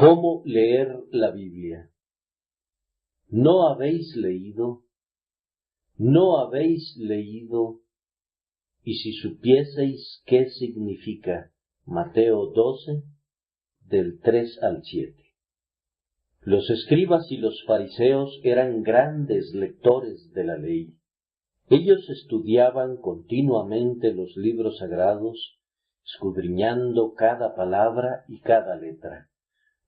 ¿Cómo leer la Biblia? ¿No habéis leído? ¿No habéis leído? Y si supieseis qué significa Mateo 12, del 3 al 7. Los escribas y los fariseos eran grandes lectores de la ley. Ellos estudiaban continuamente los libros sagrados, escudriñando cada palabra y cada letra.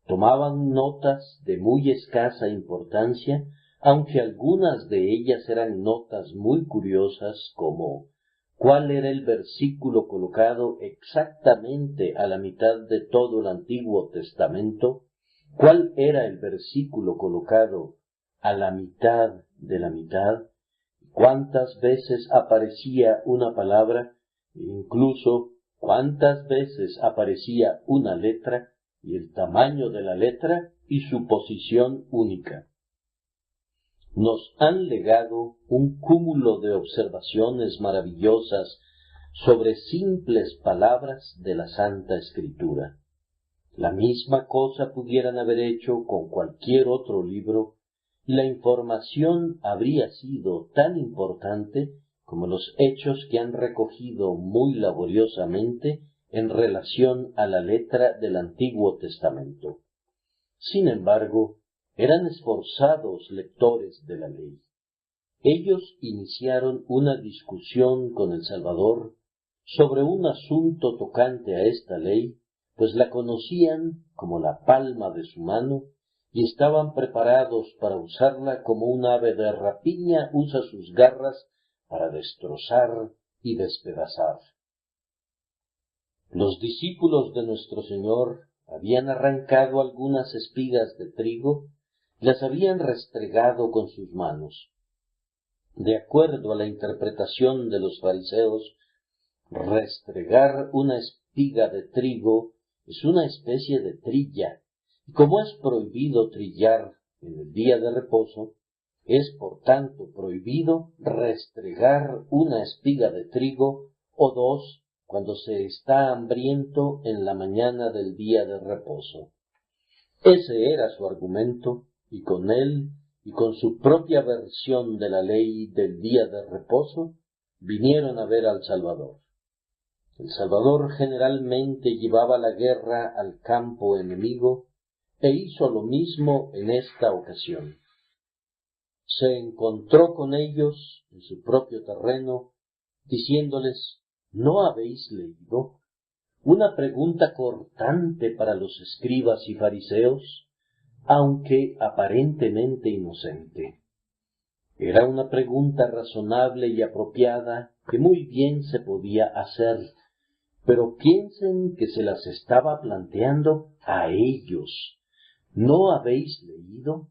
Tomaban notas de muy escasa importancia, aunque algunas de ellas eran notas muy curiosas, como cuál era el versículo colocado exactamente a la mitad de todo el Antiguo Testamento, cuál era el versículo colocado a la mitad de la mitad, cuántas veces aparecía una palabra, e incluso cuántas veces aparecía una letra, y el tamaño de la letra y su posición única. Nos han legado un cúmulo de observaciones maravillosas sobre simples palabras de la Santa Escritura. La misma cosa pudieran haber hecho con cualquier otro libro, y la información habría sido tan importante como los hechos que han recogido muy laboriosamente en relación a la letra del Antiguo Testamento. Sin embargo, eran esforzados lectores de la ley. Ellos iniciaron una discusión con el Salvador sobre un asunto tocante a esta ley, pues la conocían como la palma de su mano y estaban preparados para usarla como un ave de rapiña usa sus garras para destrozar y despedazar. Los discípulos de nuestro Señor habían arrancado algunas espigas de trigo y las habían restregado con sus manos. De acuerdo a la interpretación de los fariseos, restregar una espiga de trigo es una especie de trilla, y como es prohibido trillar en el día de reposo, es por tanto prohibido restregar una espiga de trigo o dos cuando se está hambriento en la mañana del día de reposo. Ese era su argumento, y con él y con su propia versión de la ley del día de reposo, vinieron a ver al Salvador. El Salvador generalmente llevaba la guerra al campo enemigo e hizo lo mismo en esta ocasión. Se encontró con ellos en su propio terreno, diciéndoles: ¿No habéis leído? Una pregunta cortante para los escribas y fariseos, aunque aparentemente inocente. Era una pregunta razonable y apropiada que muy bien se podía hacer, pero piensen que se las estaba planteando a ellos. ¿No habéis leído?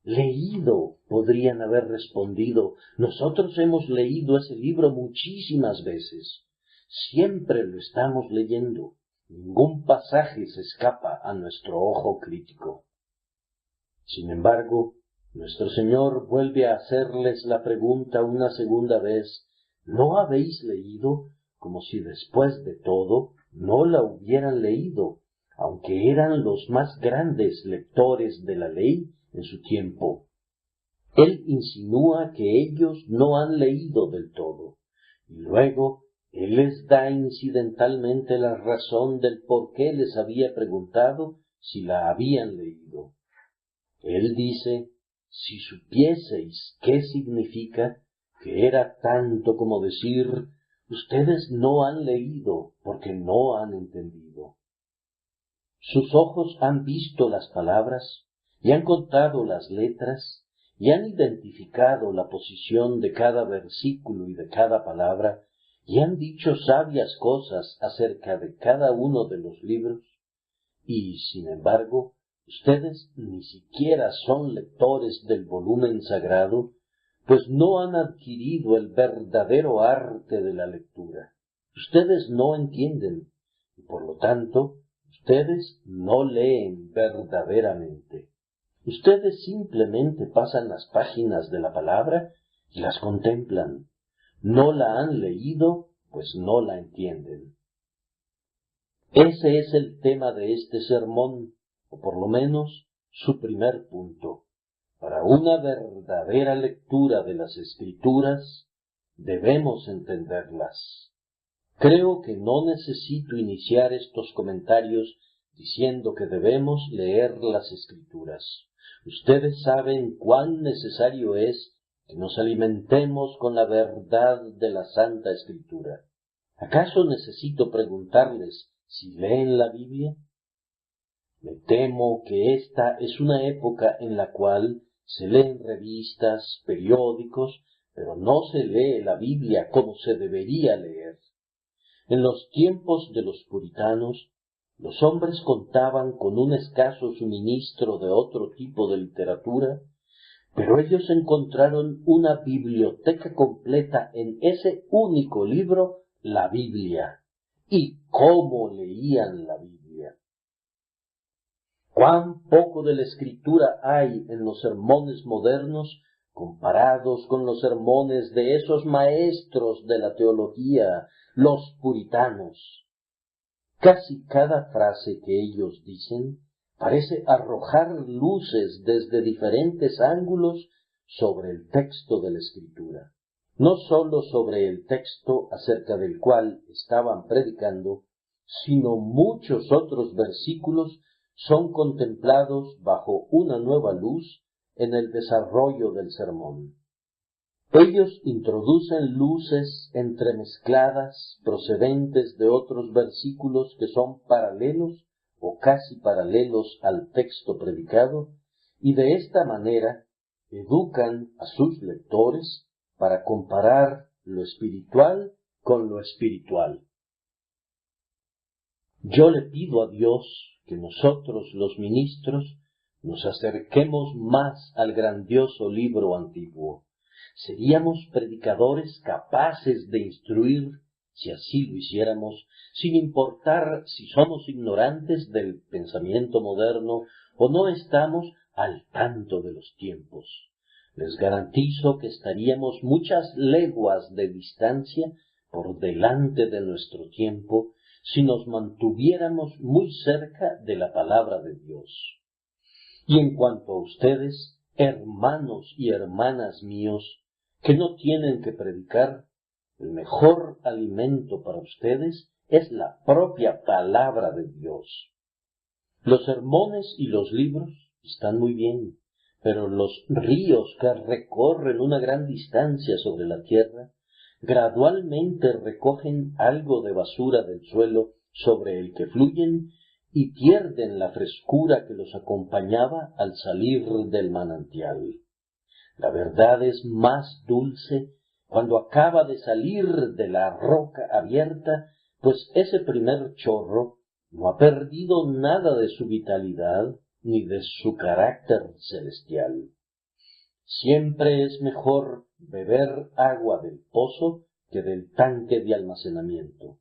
Leído, podrían haber respondido. Nosotros hemos leído ese libro muchísimas veces. Siempre lo estamos leyendo. Ningún pasaje se escapa a nuestro ojo crítico. Sin embargo, nuestro Señor vuelve a hacerles la pregunta una segunda vez: ¿no habéis leído? Como si después de todo no la hubieran leído, aunque eran los más grandes lectores de la ley en su tiempo. Él insinúa que ellos no han leído del todo, y luego Él les da incidentalmente la razón del por qué les había preguntado si la habían leído. Él dice: si supieseis qué significa, que era tanto como decir: ustedes no han leído porque no han entendido. Sus ojos han visto las palabras, y han contado las letras, y han identificado la posición de cada versículo y de cada palabra, y han dicho sabias cosas acerca de cada uno de los libros, y, sin embargo, ustedes ni siquiera son lectores del volumen sagrado, pues no han adquirido el verdadero arte de la lectura. Ustedes no entienden, y por lo tanto, ustedes no leen verdaderamente. Ustedes simplemente pasan las páginas de la palabra y las contemplan. No la han leído, pues no la entienden. Ese es el tema de este sermón, o por lo menos su primer punto. Para una verdadera lectura de las Escrituras, debemos entenderlas. Creo que no necesito iniciar estos comentarios diciendo que debemos leer las Escrituras. Ustedes saben cuán necesario es que nos alimentemos con la verdad de la Santa Escritura. ¿Acaso necesito preguntarles si leen la Biblia? Me temo que esta es una época en la cual se leen revistas, periódicos, pero no se lee la Biblia como se debería leer. En los tiempos de los puritanos, los hombres contaban con un escaso suministro de otro tipo de literatura, pero ellos encontraron una biblioteca completa en ese único libro, la Biblia. ¿Y cómo leían la Biblia? ¿Cuán poco de la Escritura hay en los sermones modernos comparados con los sermones de esos maestros de la teología, los puritanos? Casi cada frase que ellos dicen parece arrojar luces desde diferentes ángulos sobre el texto de la Escritura. No sólo sobre el texto acerca del cual estaban predicando, sino muchos otros versículos son contemplados bajo una nueva luz en el desarrollo del sermón. Ellos introducen luces entremezcladas procedentes de otros versículos que son paralelos o casi paralelos al texto predicado, y de esta manera educan a sus lectores para comparar lo espiritual con lo espiritual. Yo le pido a Dios que nosotros, los ministros, nos acerquemos más al grandioso libro antiguo. Seríamos predicadores capaces de instruir, si así lo hiciéramos, sin importar si somos ignorantes del pensamiento moderno o no estamos al tanto de los tiempos. Les garantizo que estaríamos muchas leguas de distancia por delante de nuestro tiempo si nos mantuviéramos muy cerca de la palabra de Dios. Y en cuanto a ustedes, hermanos y hermanas míos, que no tienen que predicar, el mejor alimento para ustedes es la propia palabra de Dios. Los sermones y los libros están muy bien, pero los ríos que recorren una gran distancia sobre la tierra gradualmente recogen algo de basura del suelo sobre el que fluyen y pierden la frescura que los acompañaba al salir del manantial. La verdad es más dulce cuando acaba de salir de la roca abierta, pues ese primer chorro no ha perdido nada de su vitalidad ni de su carácter celestial. Siempre es mejor beber agua del pozo que del tanque de almacenamiento.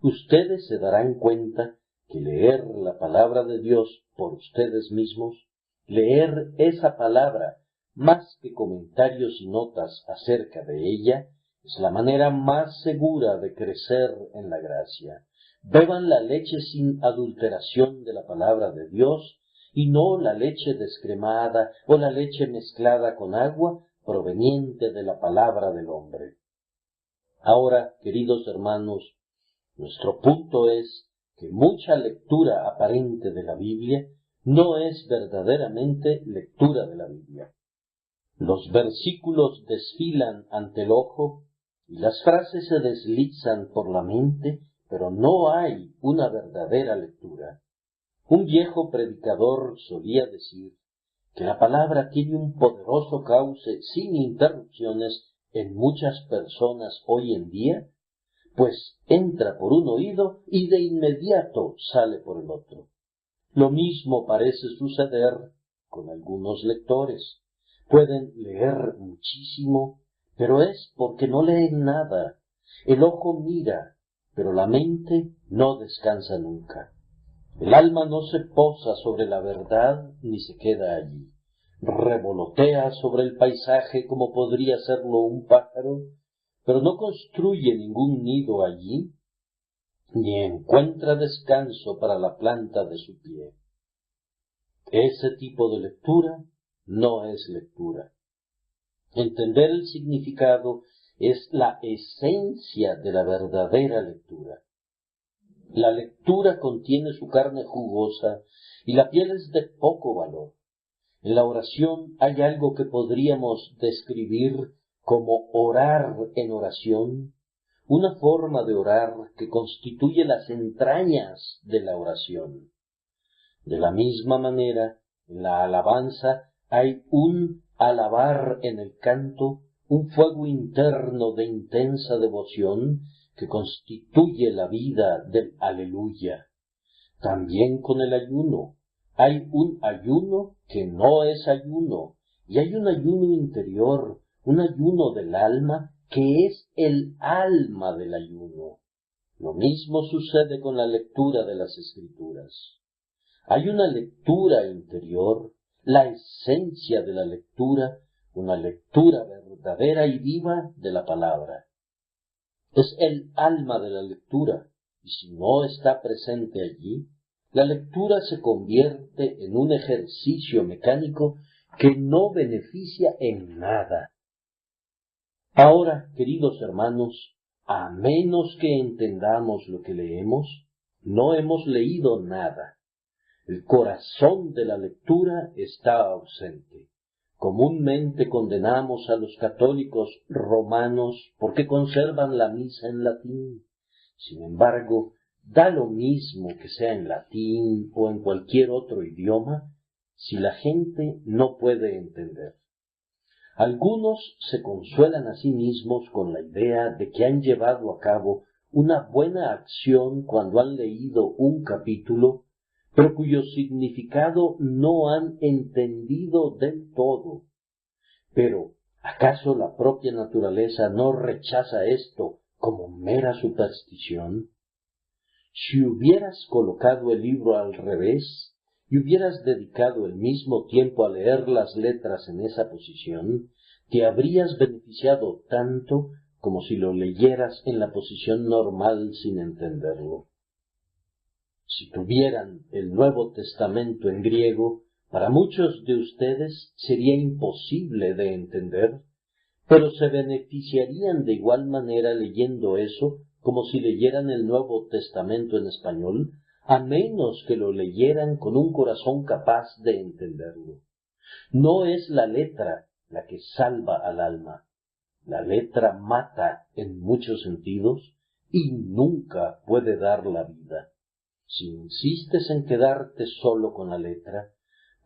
Ustedes se darán cuenta que leer la palabra de Dios por ustedes mismos, leer esa palabra más que comentarios y notas acerca de ella, es la manera más segura de crecer en la gracia. Beban la leche sin adulteración de la palabra de Dios y no la leche descremada o la leche mezclada con agua proveniente de la palabra del hombre. Ahora, queridos hermanos, nuestro punto es que mucha lectura aparente de la Biblia no es verdaderamente lectura de la Biblia. Los versículos desfilan ante el ojo y las frases se deslizan por la mente, pero no hay una verdadera lectura. Un viejo predicador solía decir que la palabra tiene un poderoso cauce sin interrupciones en muchas personas hoy en día, pues entra por un oído y de inmediato sale por el otro. Lo mismo parece suceder con algunos lectores. Pueden leer muchísimo, pero es porque no leen nada. El ojo mira, pero la mente no descansa nunca. El alma no se posa sobre la verdad ni se queda allí. Revolotea sobre el paisaje como podría hacerlo un pájaro, pero no construye ningún nido allí, ni encuentra descanso para la planta de su pie. Ese tipo de lectura no es lectura. Entender el significado es la esencia de la verdadera lectura. La lectura contiene su carne jugosa y la piel es de poco valor. En la oración hay algo que podríamos describir como orar en oración, una forma de orar que constituye las entrañas de la oración. De la misma manera, en la alabanza hay un alabar en el canto, un fuego interno de intensa devoción que constituye la vida del aleluya. También con el ayuno. Hay un ayuno que no es ayuno, y hay un ayuno interior, un ayuno del alma que es el alma del ayuno. Lo mismo sucede con la lectura de las Escrituras. Hay una lectura interior, la esencia de la lectura, una lectura verdadera y viva de la palabra. Es el alma de la lectura, y si no está presente allí, la lectura se convierte en un ejercicio mecánico que no beneficia en nada. Ahora, queridos hermanos, a menos que entendamos lo que leemos, no hemos leído nada. El corazón de la lectura está ausente. Comúnmente condenamos a los católicos romanos porque conservan la misa en latín. Sin embargo, da lo mismo que sea en latín o en cualquier otro idioma si la gente no puede entender. Algunos se consuelan a sí mismos con la idea de que han llevado a cabo una buena acción cuando han leído un capítulo, pero cuyo significado no han entendido del todo. Pero, ¿acaso la propia naturaleza no rechaza esto como mera superstición? Si hubieras colocado el libro al revés y hubieras dedicado el mismo tiempo a leer las letras en esa posición, te habrías beneficiado tanto como si lo leyeras en la posición normal sin entenderlo. Si tuvieran el Nuevo Testamento en griego, para muchos de ustedes sería imposible de entender, pero se beneficiarían de igual manera leyendo eso como si leyeran el Nuevo Testamento en español, a menos que lo leyeran con un corazón capaz de entenderlo. No es la letra la que salva al alma. La letra mata en muchos sentidos y nunca puede dar la vida. Si insistes en quedarte solo con la letra,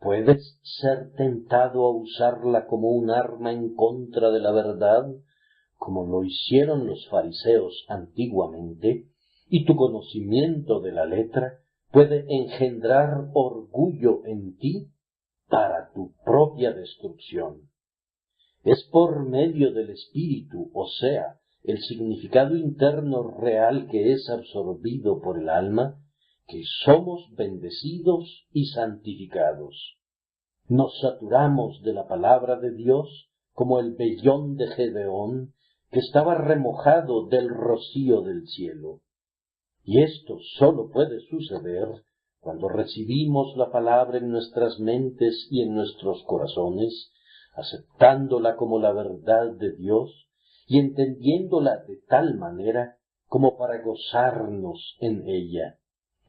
puedes ser tentado a usarla como un arma en contra de la verdad, como lo hicieron los fariseos antiguamente, y tu conocimiento de la letra puede engendrar orgullo en ti para tu propia destrucción. Es por medio del espíritu, o sea, el significado interno real que es absorbido por el alma, que somos bendecidos y santificados. Nos saturamos de la palabra de Dios como el vellón de Gedeón, que estaba remojado del rocío del cielo. Y esto sólo puede suceder cuando recibimos la palabra en nuestras mentes y en nuestros corazones, aceptándola como la verdad de Dios y entendiéndola de tal manera como para gozarnos en ella.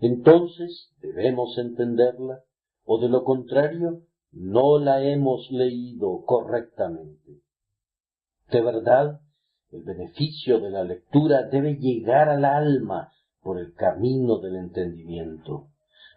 Entonces debemos entenderla, o de lo contrario, no la hemos leído correctamente. De verdad, el beneficio de la lectura debe llegar al alma por el camino del entendimiento.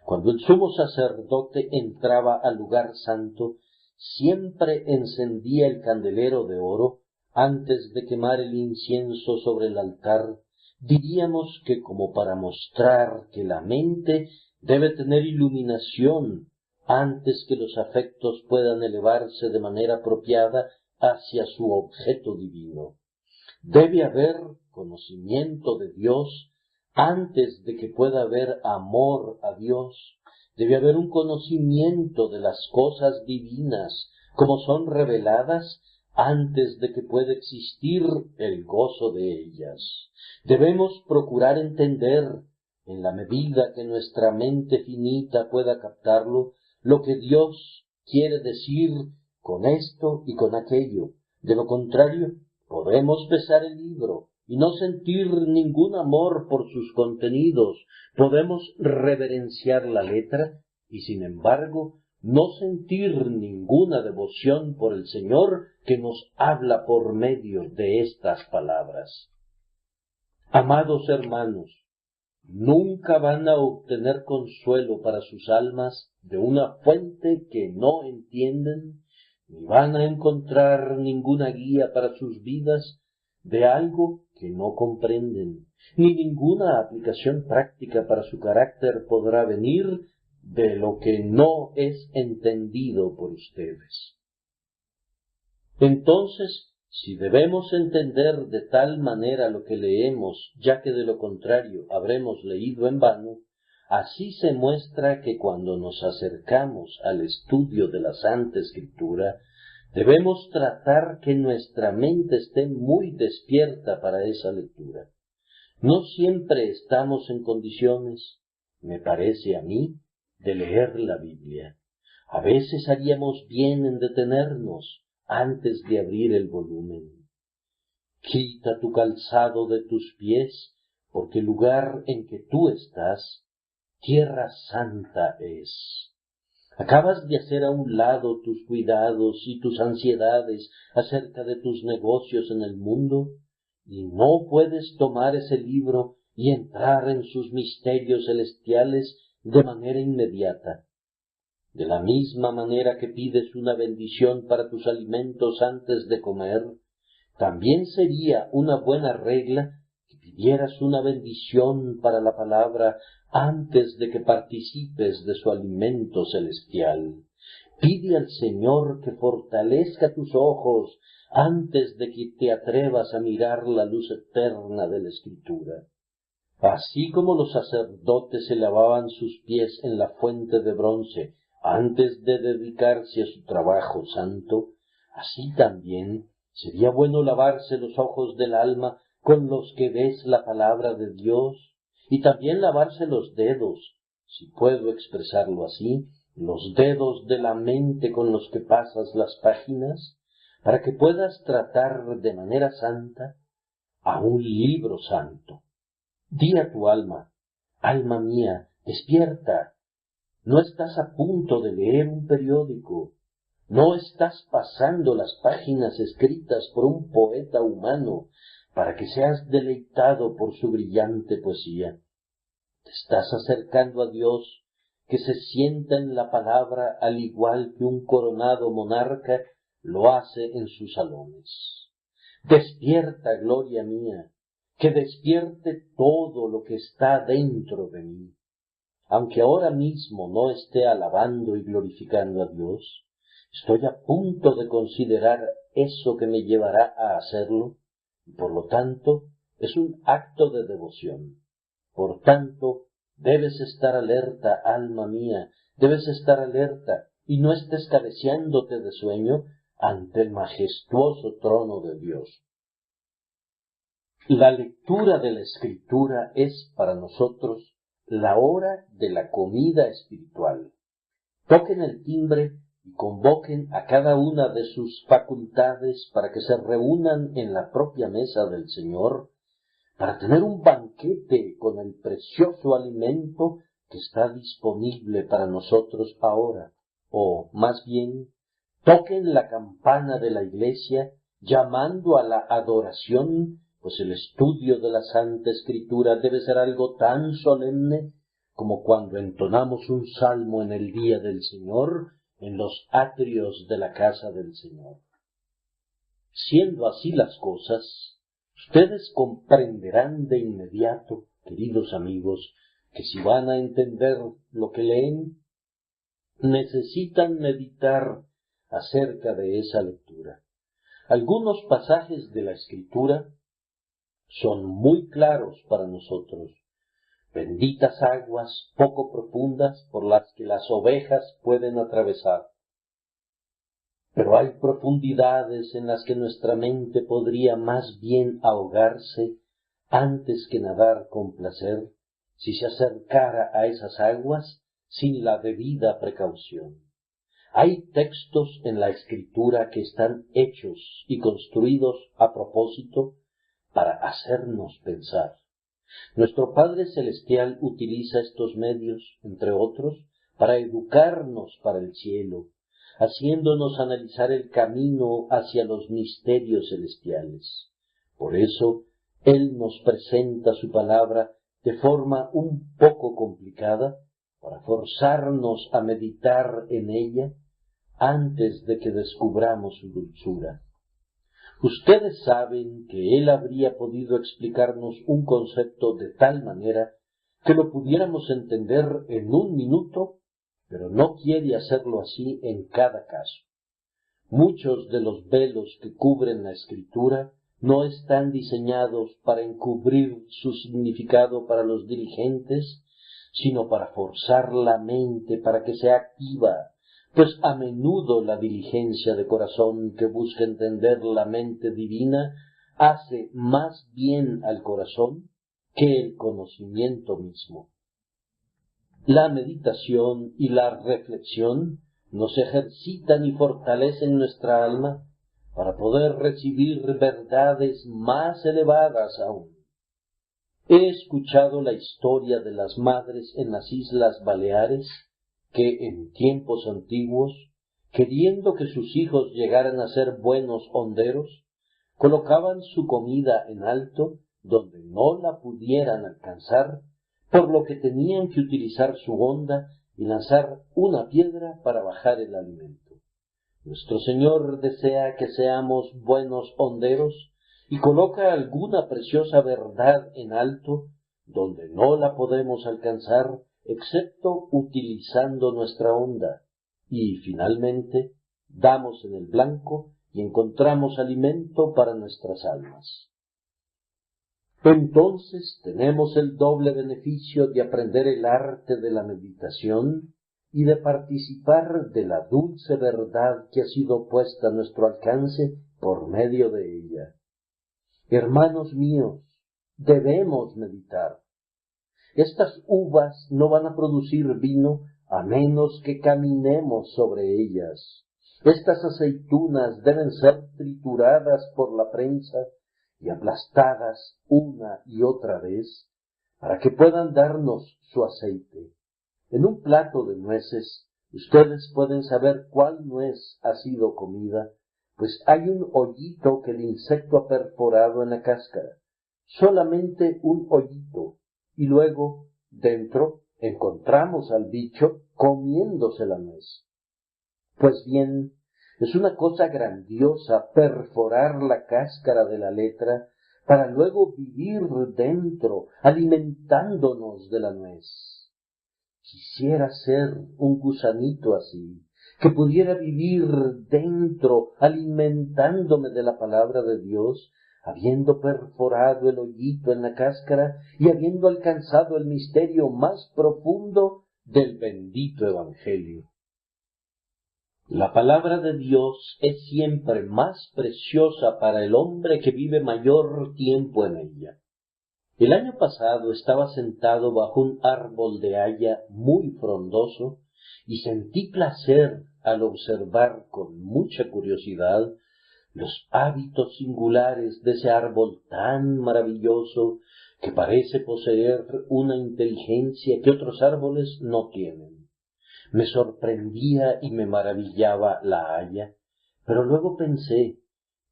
Cuando el sumo sacerdote entraba al lugar santo, siempre encendía el candelero de oro antes de quemar el incienso sobre el altar. Diríamos que como para mostrar que la mente debe tener iluminación antes que los afectos puedan elevarse de manera apropiada hacia su objeto divino. Debe haber conocimiento de Dios antes de que pueda haber amor a Dios. Debe haber un conocimiento de las cosas divinas como son reveladas antes de que pueda existir el gozo de ellas. Debemos procurar entender, en la medida que nuestra mente finita pueda captarlo, lo que Dios quiere decir con esto y con aquello. De lo contrario, podemos pesar el libro y no sentir ningún amor por sus contenidos. Podemos reverenciar la letra y, sin embargo, no sentir ninguna devoción por el Señor que nos habla por medio de estas palabras. Amados hermanos, nunca van a obtener consuelo para sus almas de una fuente que no entienden, ni van a encontrar ninguna guía para sus vidas de algo que no comprenden, ni ninguna aplicación práctica para su carácter podrá venir de lo que no es entendido por ustedes. Entonces, si debemos entender de tal manera lo que leemos, ya que de lo contrario habremos leído en vano, así se muestra que cuando nos acercamos al estudio de la Santa Escritura, debemos tratar que nuestra mente esté muy despierta para esa lectura. No siempre estamos en condiciones, me parece a mí, de leer la Biblia. A veces haríamos bien en detenernos antes de abrir el volumen. Quita tu calzado de tus pies, porque el lugar en que tú estás, tierra santa es. Acabas de hacer a un lado tus cuidados y tus ansiedades acerca de tus negocios en el mundo, y no puedes tomar ese libro y entrar en sus misterios celestiales de manera inmediata. De la misma manera que pides una bendición para tus alimentos antes de comer, también sería una buena regla que pidieras una bendición para la palabra antes de que participes de su alimento celestial. Pide al Señor que fortalezca tus ojos antes de que te atrevas a mirar la luz eterna de la Escritura. Así como los sacerdotes se lavaban sus pies en la fuente de bronce antes de dedicarse a su trabajo santo, así también sería bueno lavarse los ojos del alma con los que ves la palabra de Dios, y también lavarse los dedos, si puedo expresarlo así, los dedos de la mente con los que pasas las páginas, para que puedas tratar de manera santa a un libro santo. Di a tu alma, alma mía, despierta. No estás a punto de leer un periódico, no estás pasando las páginas escritas por un poeta humano para que seas deleitado por su brillante poesía. Te estás acercando a Dios, que se sienta en la palabra al igual que un coronado monarca lo hace en sus salones. Despierta, gloria mía, que despierte todo lo que está dentro de mí. Aunque ahora mismo no esté alabando y glorificando a Dios, estoy a punto de considerar eso que me llevará a hacerlo, y por lo tanto es un acto de devoción. Por tanto, debes estar alerta, alma mía, debes estar alerta, y no estés cabeceándote de sueño ante el majestuoso trono de Dios. La lectura de la Escritura es para nosotros la hora de la comida espiritual. Toquen el timbre y convoquen a cada una de sus facultades para que se reúnan en la propia mesa del Señor, para tener un banquete con el precioso alimento que está disponible para nosotros ahora. O, más bien, toquen la campana de la iglesia llamando a la adoración, pues el estudio de la Santa Escritura debe ser algo tan solemne como cuando entonamos un salmo en el día del Señor en los atrios de la casa del Señor. Siendo así las cosas, ustedes comprenderán de inmediato, queridos amigos, que si van a entender lo que leen, necesitan meditar acerca de esa lectura. Algunos pasajes de la Escritura son muy claros para nosotros. Benditas aguas poco profundas por las que las ovejas pueden atravesar. Pero hay profundidades en las que nuestra mente podría más bien ahogarse antes que nadar con placer si se acercara a esas aguas sin la debida precaución. Hay textos en la Escritura que están hechos y construidos a propósito para hacernos pensar. Nuestro Padre Celestial utiliza estos medios, entre otros, para educarnos para el cielo, haciéndonos analizar el camino hacia los misterios celestiales. Por eso, Él nos presenta su palabra de forma un poco complicada, para forzarnos a meditar en ella antes de que descubramos su dulzura. Ustedes saben que Él habría podido explicarnos un concepto de tal manera que lo pudiéramos entender en un minuto, pero no quiere hacerlo así en cada caso. Muchos de los velos que cubren la Escritura no están diseñados para encubrir su significado para los diligentes, sino para forzar la mente para que sea activa, pues a menudo la diligencia de corazón que busca entender la mente divina hace más bien al corazón que el conocimiento mismo. La meditación y la reflexión nos ejercitan y fortalecen nuestra alma para poder recibir verdades más elevadas aún. He escuchado la historia de las madres en las Islas Baleares que en tiempos antiguos, queriendo que sus hijos llegaran a ser buenos honderos, colocaban su comida en alto donde no la pudieran alcanzar, por lo que tenían que utilizar su honda y lanzar una piedra para bajar el alimento. Nuestro Señor desea que seamos buenos honderos y coloca alguna preciosa verdad en alto donde no la podemos alcanzar excepto utilizando nuestra honda, y finalmente damos en el blanco y encontramos alimento para nuestras almas. Entonces tenemos el doble beneficio de aprender el arte de la meditación y de participar de la dulce verdad que ha sido puesta a nuestro alcance por medio de ella. Hermanos míos, debemos meditar. Estas uvas no van a producir vino a menos que caminemos sobre ellas. Estas aceitunas deben ser trituradas por la prensa y aplastadas una y otra vez para que puedan darnos su aceite. En un plato de nueces, ustedes pueden saber cuál nuez ha sido comida, pues hay un hoyito que el insecto ha perforado en la cáscara, solamente un hoyito, y luego, dentro, encontramos al bicho comiéndose la nuez. Pues bien, es una cosa grandiosa perforar la cáscara de la letra para luego vivir dentro, alimentándonos de la nuez. Quisiera ser un gusanito así, que pudiera vivir dentro, alimentándome de la palabra de Dios, habiendo perforado el hoyito en la cáscara y habiendo alcanzado el misterio más profundo del bendito Evangelio. La palabra de Dios es siempre más preciosa para el hombre que vive mayor tiempo en ella. El año pasado estaba sentado bajo un árbol de haya muy frondoso y sentí placer al observar con mucha curiosidad los hábitos singulares de ese árbol tan maravilloso que parece poseer una inteligencia que otros árboles no tienen. Me sorprendía y me maravillaba la haya, pero luego pensé,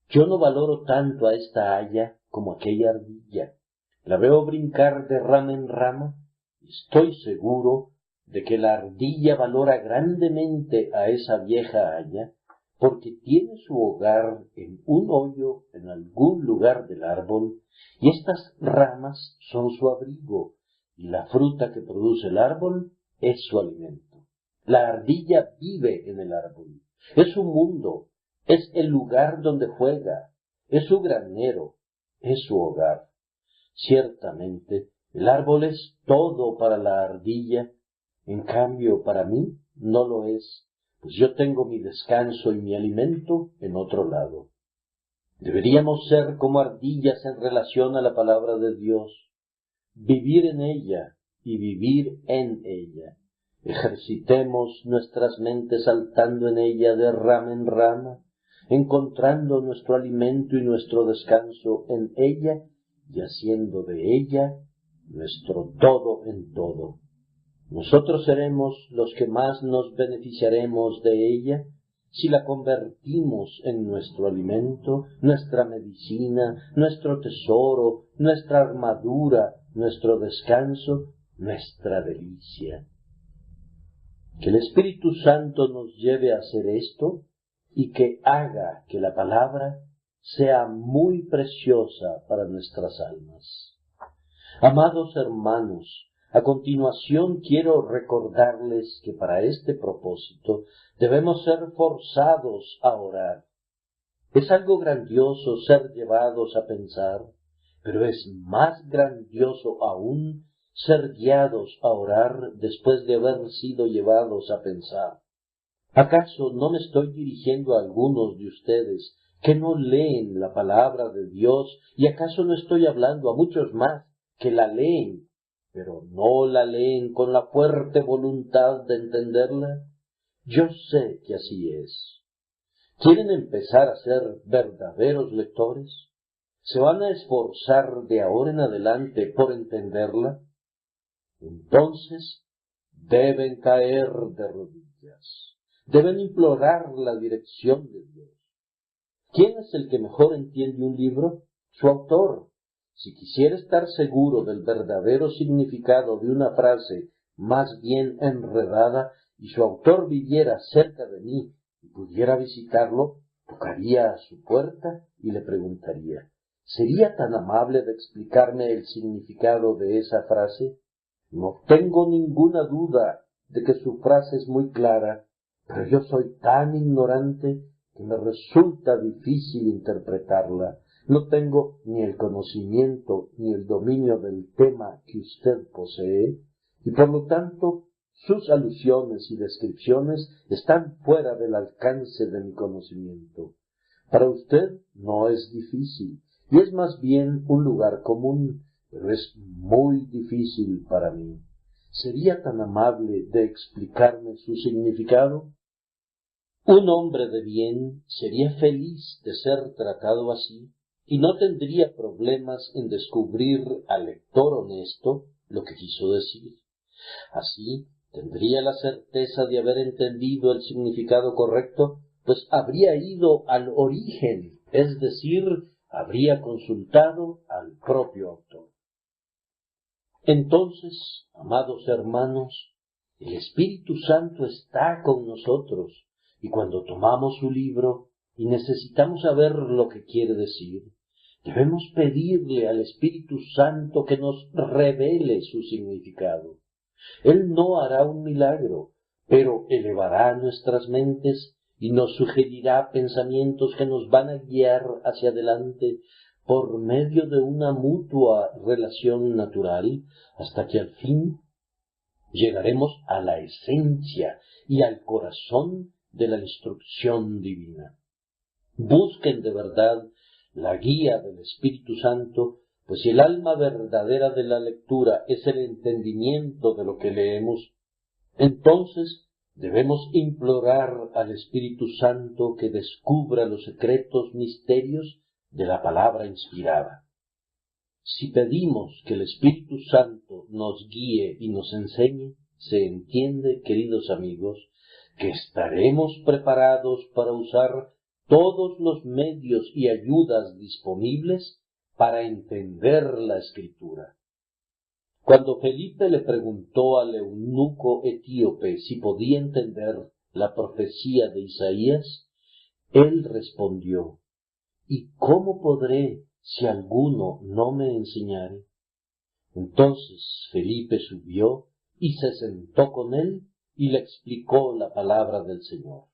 yo no valoro tanto a esta haya como aquella ardilla. La veo brincar de rama en rama y estoy seguro de que la ardilla valora grandemente a esa vieja haya porque tiene su hogar en un hoyo en algún lugar del árbol y estas ramas son su abrigo y la fruta que produce el árbol es su alimento. La ardilla vive en el árbol, es su mundo, es el lugar donde juega, es su granero, es su hogar. Ciertamente, el árbol es todo para la ardilla, en cambio para mí no lo es, pues yo tengo mi descanso y mi alimento en otro lado. Deberíamos ser como ardillas en relación a la palabra de Dios, vivir en ella y vivir en ella. Ejercitemos nuestras mentes saltando en ella de rama en rama, encontrando nuestro alimento y nuestro descanso en ella y haciendo de ella nuestro todo en todo. Nosotros seremos los que más nos beneficiaremos de ella si la convertimos en nuestro alimento, nuestra medicina, nuestro tesoro, nuestra armadura, nuestro descanso, nuestra delicia. Que el Espíritu Santo nos lleve a hacer esto y que haga que la palabra sea muy preciosa para nuestras almas. Amados hermanos, a continuación quiero recordarles que para este propósito debemos ser forzados a orar. Es algo grandioso ser llevados a pensar, pero es más grandioso aún ser guiados a orar después de haber sido llevados a pensar. ¿Acaso no me estoy dirigiendo a algunos de ustedes que no leen la palabra de Dios y acaso no estoy hablando a muchos más que la leen, pero no la leen con la fuerte voluntad de entenderla? Yo sé que así es. ¿Quieren empezar a ser verdaderos lectores? ¿Se van a esforzar de ahora en adelante por entenderla? Entonces deben caer de rodillas, deben implorar la dirección de Dios. ¿Quién es el que mejor entiende un libro? Su autor. Si quisiera estar seguro del verdadero significado de una frase más bien enredada y su autor viviera cerca de mí y pudiera visitarlo, tocaría a su puerta y le preguntaría, ¿sería tan amable de explicarme el significado de esa frase? No tengo ninguna duda de que su frase es muy clara, pero yo soy tan ignorante que me resulta difícil interpretarla. No tengo ni el conocimiento ni el dominio del tema que usted posee, y por lo tanto sus alusiones y descripciones están fuera del alcance de mi conocimiento. Para usted no es difícil, y es más bien un lugar común, pero es muy difícil para mí. ¿Sería tan amable de explicarme su significado? Un hombre de bien sería feliz de ser tratado así y no tendría problemas en descubrir al lector honesto lo que quiso decir. Así tendría la certeza de haber entendido el significado correcto, pues habría ido al origen, es decir, habría consultado al propio autor. Entonces, amados hermanos, el Espíritu Santo está con nosotros, y cuando tomamos su libro y necesitamos saber lo que quiere decir, debemos pedirle al Espíritu Santo que nos revele su significado. Él no hará un milagro, pero elevará nuestras mentes y nos sugerirá pensamientos que nos van a guiar hacia adelante por medio de una mutua relación natural, hasta que al fin llegaremos a la esencia y al corazón de la instrucción divina. Busquen de verdad la guía del Espíritu Santo, pues si el alma verdadera de la lectura es el entendimiento de lo que leemos, entonces debemos implorar al Espíritu Santo que descubra los secretos misterios de la palabra inspirada. Si pedimos que el Espíritu Santo nos guíe y nos enseñe, se entiende, queridos amigos, que estaremos preparados para usar todos los medios y ayudas disponibles para entender la Escritura. Cuando Felipe le preguntó al eunuco etíope si podía entender la profecía de Isaías, él respondió, ¿y cómo podré si alguno no me enseñare? Entonces Felipe subió y se sentó con él y le explicó la palabra del Señor.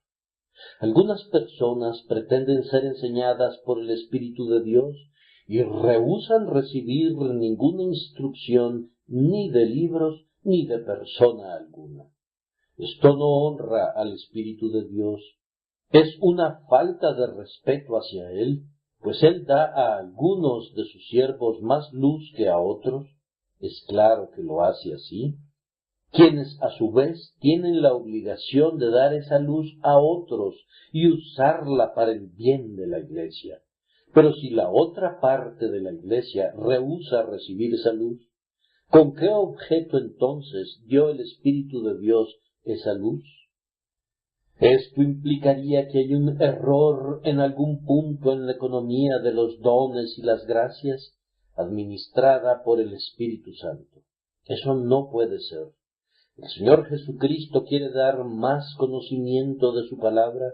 Algunas personas pretenden ser enseñadas por el Espíritu de Dios y rehúsan recibir ninguna instrucción ni de libros ni de persona alguna. Esto no honra al Espíritu de Dios. Es una falta de respeto hacia Él, pues Él da a algunos de sus siervos más luz que a otros. Es claro que lo hace así. quienes a su vez tienen la obligación de dar esa luz a otros y usarla para el bien de la Iglesia. Pero si la otra parte de la Iglesia rehúsa recibir esa luz, ¿con qué objeto entonces dio el Espíritu de Dios esa luz? Esto implicaría que hay un error en algún punto en la economía de los dones y las gracias administrada por el Espíritu Santo. Eso no puede ser. El Señor Jesucristo quiere dar más conocimiento de su palabra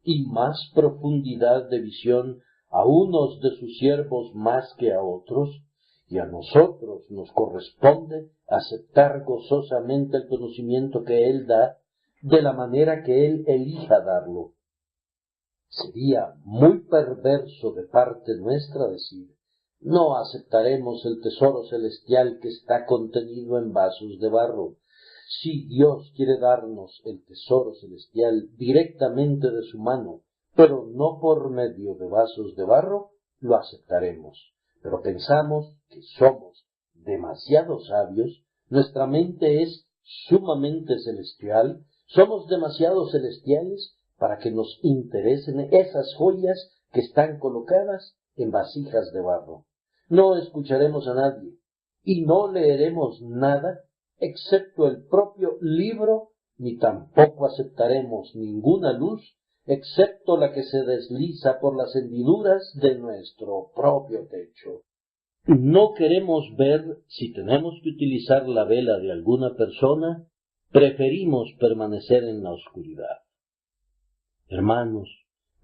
y más profundidad de visión a unos de sus siervos más que a otros, y a nosotros nos corresponde aceptar gozosamente el conocimiento que Él da de la manera que Él elija darlo. Sería muy perverso de parte nuestra decir: no aceptaremos el tesoro celestial que está contenido en vasos de barro. Si Dios quiere darnos el tesoro celestial directamente de su mano, pero no por medio de vasos de barro, lo aceptaremos. Pero pensamos que somos demasiado sabios, nuestra mente es sumamente celestial, somos demasiado celestiales para que nos interesen esas joyas que están colocadas en vasijas de barro. No escucharemos a nadie y no leeremos nada excepto el propio libro, ni tampoco aceptaremos ninguna luz excepto la que se desliza por las hendiduras de nuestro propio techo. No queremos ver si tenemos que utilizar la vela de alguna persona, preferimos permanecer en la oscuridad. Hermanos,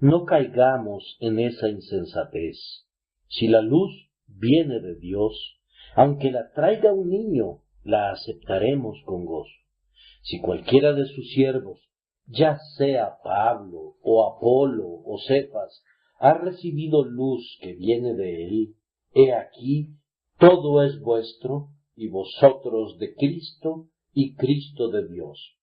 no caigamos en esa insensatez. Si la luz viene de Dios, aunque la traiga un niño, la aceptaremos con gozo. Si cualquiera de sus siervos, ya sea Pablo o Apolo o Cefas, ha recibido luz que viene de él, he aquí, todo es vuestro, y vosotros de Cristo, y Cristo de Dios.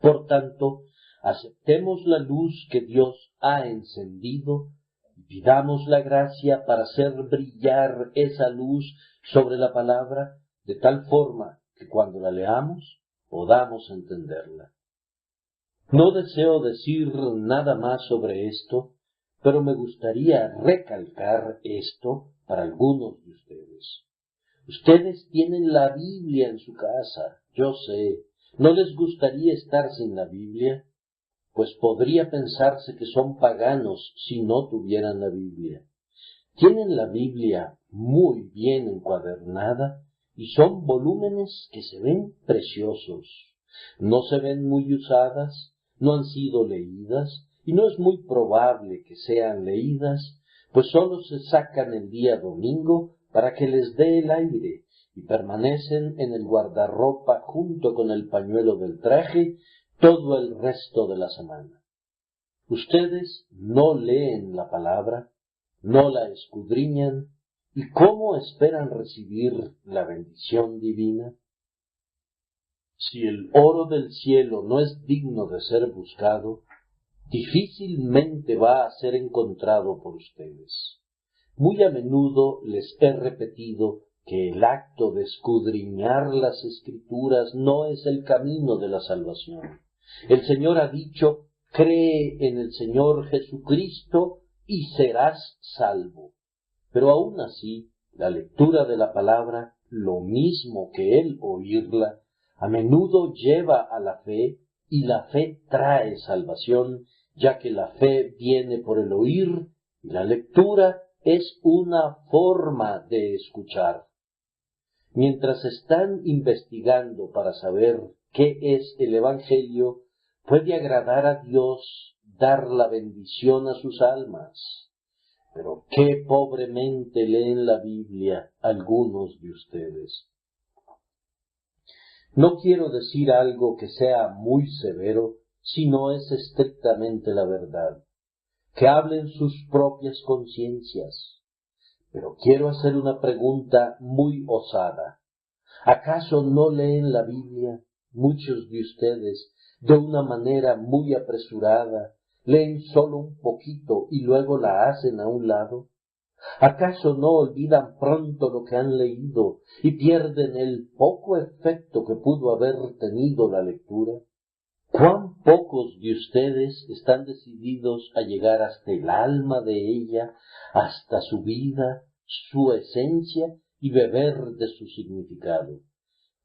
Por tanto, aceptemos la luz que Dios ha encendido, y pidamos la gracia para hacer brillar esa luz sobre la palabra, de tal forma que cuando la leamos, podamos entenderla. No deseo decir nada más sobre esto, pero me gustaría recalcar esto para algunos de ustedes. Ustedes tienen la Biblia en su casa, yo sé. ¿No les gustaría estar sin la Biblia? Pues podría pensarse que son paganos si no tuvieran la Biblia. Tienen la Biblia muy bien encuadernada y son volúmenes que se ven preciosos. No se ven muy usadas, no han sido leídas y no es muy probable que sean leídas, pues sólo se sacan el día domingo para que les dé el aire y permanecen en el guardarropa junto con el pañuelo del traje todo el resto de la semana. Ustedes no leen la palabra, no la escudriñan, ¿y cómo esperan recibir la bendición divina? Si el oro del cielo no es digno de ser buscado, difícilmente va a ser encontrado por ustedes. Muy a menudo les he repetido que el acto de escudriñar las Escrituras no es el camino de la salvación. El Señor ha dicho: cree en el Señor Jesucristo y serás salvo. Pero aún así, la lectura de la palabra, lo mismo que el oírla, a menudo lleva a la fe, y la fe trae salvación, ya que la fe viene por el oír, y la lectura es una forma de escuchar. Mientras están investigando para saber qué es el Evangelio, puede agradar a Dios dar la bendición a sus almas. Pero qué pobremente leen la Biblia algunos de ustedes. No quiero decir algo que sea muy severo, si no es estrictamente la verdad. Que hablen sus propias conciencias. Pero quiero hacer una pregunta muy osada. ¿Acaso no leen la Biblia, muchos de ustedes, de una manera muy apresurada? Leen solo un poquito y luego la hacen a un lado. ¿Acaso no olvidan pronto lo que han leído y pierden el poco efecto que pudo haber tenido la lectura? ¿Cuán pocos de ustedes están decididos a llegar hasta el alma de ella, hasta su vida, su esencia y beber de su significado?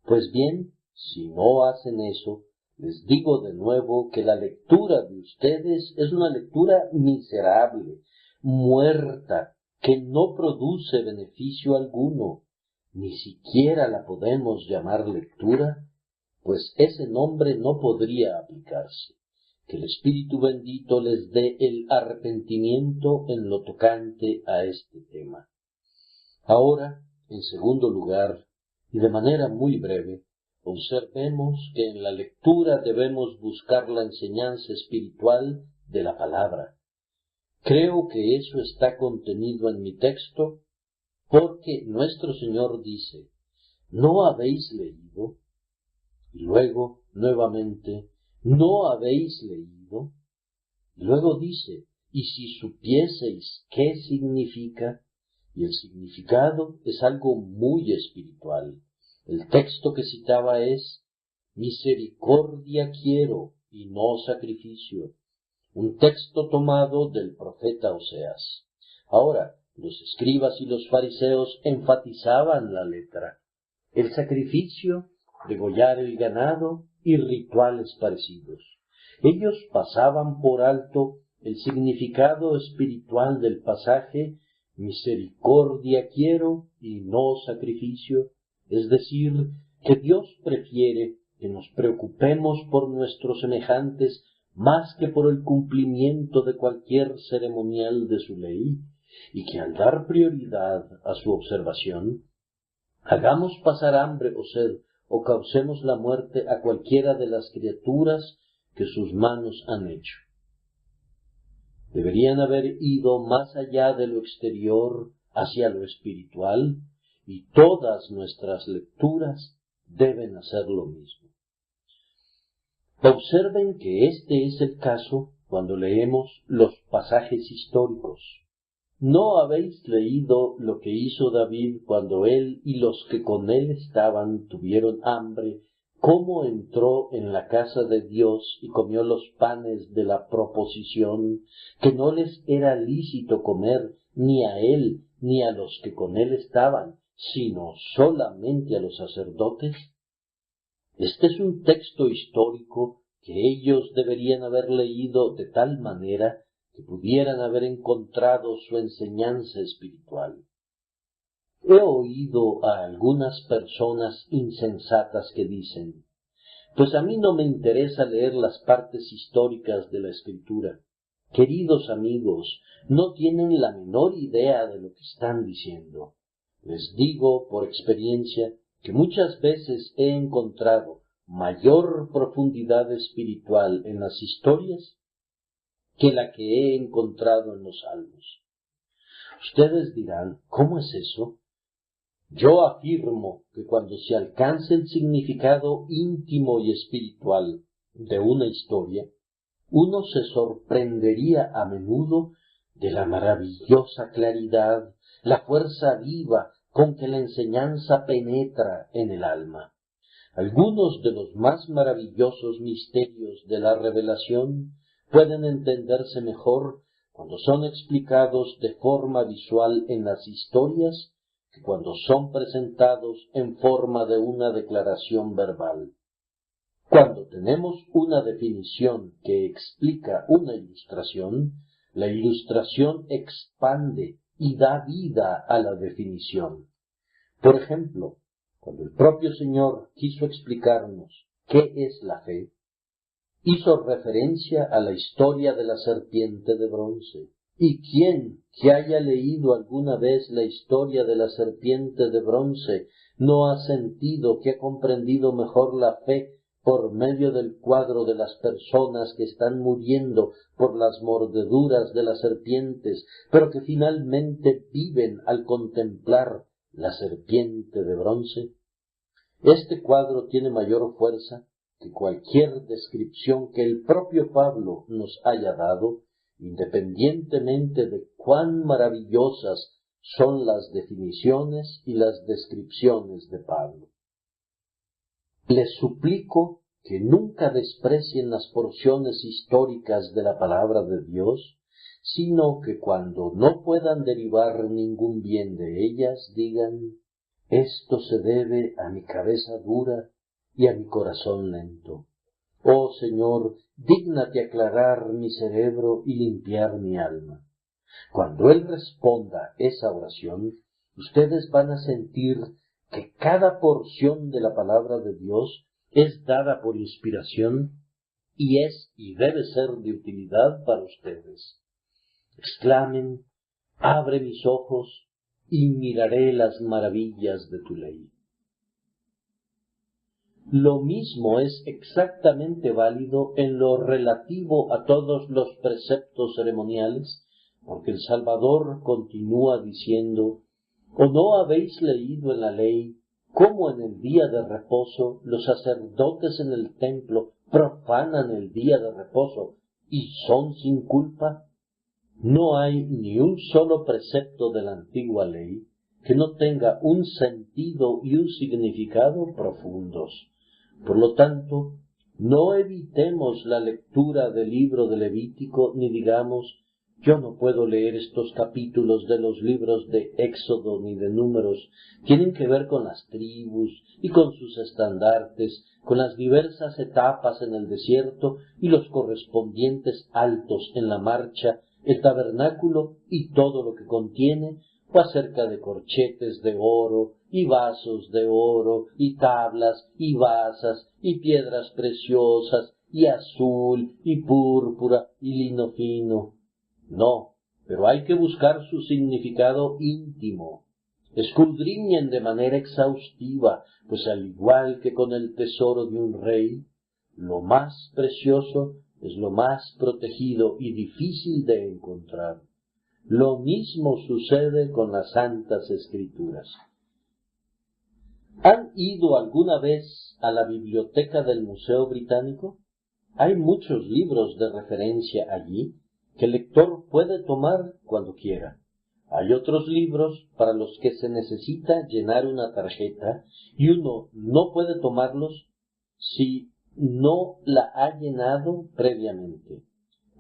Pues bien, si no hacen eso, les digo de nuevo que la lectura de ustedes es una lectura miserable, muerta, que no produce beneficio alguno. Ni siquiera la podemos llamar lectura, pues ese nombre no podría aplicarse. Que el Espíritu bendito les dé el arrepentimiento en lo tocante a este tema. Ahora, en segundo lugar, y de manera muy breve, observemos que en la lectura debemos buscar la enseñanza espiritual de la palabra. Creo que eso está contenido en mi texto, porque nuestro Señor dice, ¿no habéis leído? Y luego, nuevamente, ¿no habéis leído? Y luego dice, y si supieseis qué significa, y el significado es algo muy espiritual. El texto que citaba es, misericordia quiero y no sacrificio. Un texto tomado del profeta Oseas. Ahora, los escribas y los fariseos enfatizaban la letra, el sacrificio, degollar el ganado y rituales parecidos. Ellos pasaban por alto el significado espiritual del pasaje, misericordia quiero y no sacrificio, es decir, que Dios prefiere que nos preocupemos por nuestros semejantes más que por el cumplimiento de cualquier ceremonial de su ley, y que al dar prioridad a su observación, hagamos pasar hambre o sed, o causemos la muerte a cualquiera de las criaturas que sus manos han hecho. Deberían haber ido más allá de lo exterior hacia lo espiritual, y todas nuestras lecturas deben hacer lo mismo. Observen que este es el caso cuando leemos los pasajes históricos. ¿No habéis leído lo que hizo David cuando él y los que con él estaban tuvieron hambre? ¿Cómo entró en la casa de Dios y comió los panes de la proposición, que no les era lícito comer ni a él ni a los que con él estaban, sino solamente a los sacerdotes? Este es un texto histórico que ellos deberían haber leído de tal manera que pudieran haber encontrado su enseñanza espiritual. He oído a algunas personas insensatas que dicen, pues a mí no me interesa leer las partes históricas de la Escritura. Queridos amigos, no tienen la menor idea de lo que están diciendo. Les digo por experiencia que muchas veces he encontrado mayor profundidad espiritual en las historias que la que he encontrado en los salmos. Ustedes dirán, ¿cómo es eso? Yo afirmo que cuando se alcance el significado íntimo y espiritual de una historia, uno se sorprendería a menudo de la maravillosa claridad, la fuerza viva con que la enseñanza penetra en el alma. Algunos de los más maravillosos misterios de la revelación pueden entenderse mejor cuando son explicados de forma visual en las historias que cuando son presentados en forma de una declaración verbal. Cuando tenemos una definición que explica una ilustración, la ilustración expande y da vida a la definición. Por ejemplo, cuando el propio Señor quiso explicarnos qué es la fe, hizo referencia a la historia de la serpiente de bronce. ¿Y quién que haya leído alguna vez la historia de la serpiente de bronce no ha sentido que ha comprendido mejor la fe por medio del cuadro de las personas que están muriendo por las mordeduras de las serpientes, pero que finalmente viven al contemplar la serpiente de bronce? Este cuadro tiene mayor fuerza que cualquier descripción que el propio Pablo nos haya dado, independientemente de cuán maravillosas son las definiciones y las descripciones de Pablo. Les suplico que nunca desprecien las porciones históricas de la palabra de Dios, sino que cuando no puedan derivar ningún bien de ellas, digan: esto se debe a mi cabeza dura y a mi corazón lento. Oh Señor, dígnate aclarar mi cerebro y limpiar mi alma. Cuando Él responda esa oración, ustedes van a sentir que cada porción de la palabra de Dios es dada por inspiración y es y debe ser de utilidad para ustedes. Exclamen: abre mis ojos y miraré las maravillas de tu ley. Lo mismo es exactamente válido en lo relativo a todos los preceptos ceremoniales, porque el Salvador continúa diciendo: ¿o no habéis leído en la ley cómo en el día de reposo los sacerdotes en el templo profanan el día de reposo y son sin culpa? No hay ni un solo precepto de la antigua ley que no tenga un sentido y un significado profundos. Por lo tanto, no evitemos la lectura del libro de Levítico ni digamos: yo no puedo leer estos capítulos de los libros de Éxodo ni de Números. Tienen que ver con las tribus y con sus estandartes, con las diversas etapas en el desierto y los correspondientes altos en la marcha, el tabernáculo y todo lo que contiene, o acerca de corchetes de oro y vasos de oro y tablas y basas y piedras preciosas y azul y púrpura y lino fino. No, pero hay que buscar su significado íntimo. Escudriñen de manera exhaustiva, pues al igual que con el tesoro de un rey, lo más precioso es lo más protegido y difícil de encontrar. Lo mismo sucede con las Santas Escrituras. ¿Han ido alguna vez a la biblioteca del Museo Británico? Hay muchos libros de referencia allí que el lector puede tomar cuando quiera. Hay otros libros para los que se necesita llenar una tarjeta y uno no puede tomarlos si no la ha llenado previamente.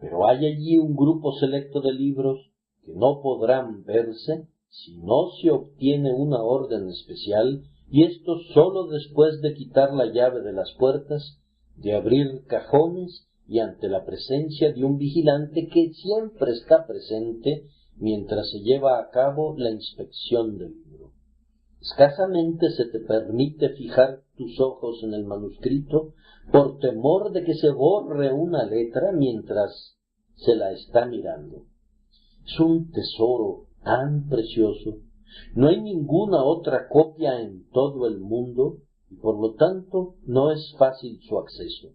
Pero hay allí un grupo selecto de libros que no podrán verse si no se obtiene una orden especial, y esto sólo después de quitar la llave de las puertas, de abrir cajones y ante la presencia de un vigilante que siempre está presente mientras se lleva a cabo la inspección del libro. Escasamente se te permite fijar tus ojos en el manuscrito por temor de que se borre una letra mientras se la está mirando. Es un tesoro tan precioso. No hay ninguna otra copia en todo el mundo y por lo tanto no es fácil su acceso.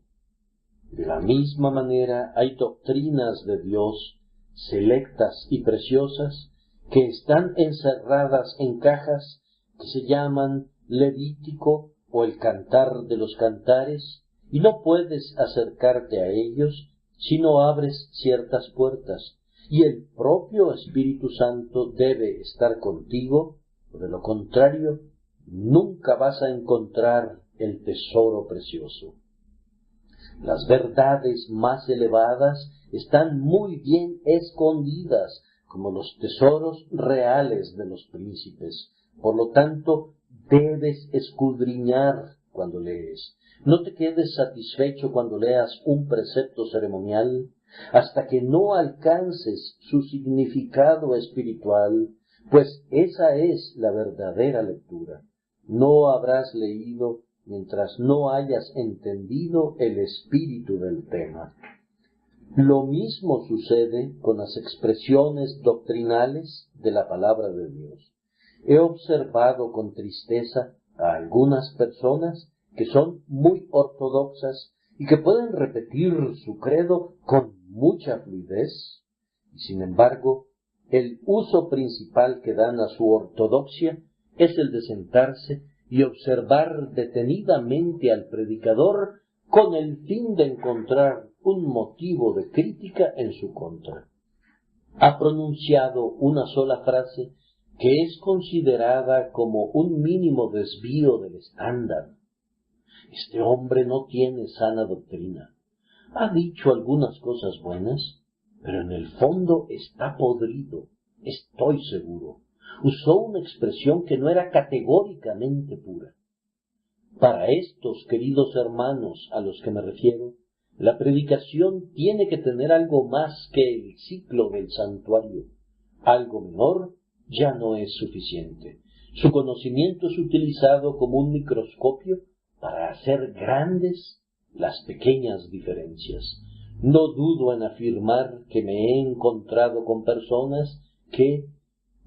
De la misma manera hay doctrinas de Dios selectas y preciosas que están encerradas en cajas que se llaman Levítico o el Cantar de los Cantares, y no puedes acercarte a ellos si no abres ciertas puertas, y el propio Espíritu Santo debe estar contigo, o de lo contrario, nunca vas a encontrar el tesoro precioso. Las verdades más elevadas están muy bien escondidas, como los tesoros reales de los príncipes. Por lo tanto, debes escudriñar cuando lees. No te quedes satisfecho cuando leas un precepto ceremonial hasta que no alcances su significado espiritual, pues esa es la verdadera lectura. No habrás leído mientras no hayas entendido el espíritu del tema. Lo mismo sucede con las expresiones doctrinales de la palabra de Dios. He observado con tristeza a algunas personas que son muy ortodoxas y que pueden repetir su credo con mucha fluidez, y sin embargo, el uso principal que dan a su ortodoxia es el de sentarse y observar detenidamente al predicador con el fin de encontrar un motivo de crítica en su contra. Ha pronunciado una sola frase que es considerada como un mínimo desvío del estándar. Este hombre no tiene sana doctrina. Ha dicho algunas cosas buenas, pero en el fondo está podrido, estoy seguro. Usó una expresión que no era categóricamente pura. Para estos queridos hermanos a los que me refiero, la predicación tiene que tener algo más que el ciclo del santuario. Algo menor ya no es suficiente. Su conocimiento es utilizado como un microscopio para hacer grandes las pequeñas diferencias. No dudo en afirmar que me he encontrado con personas que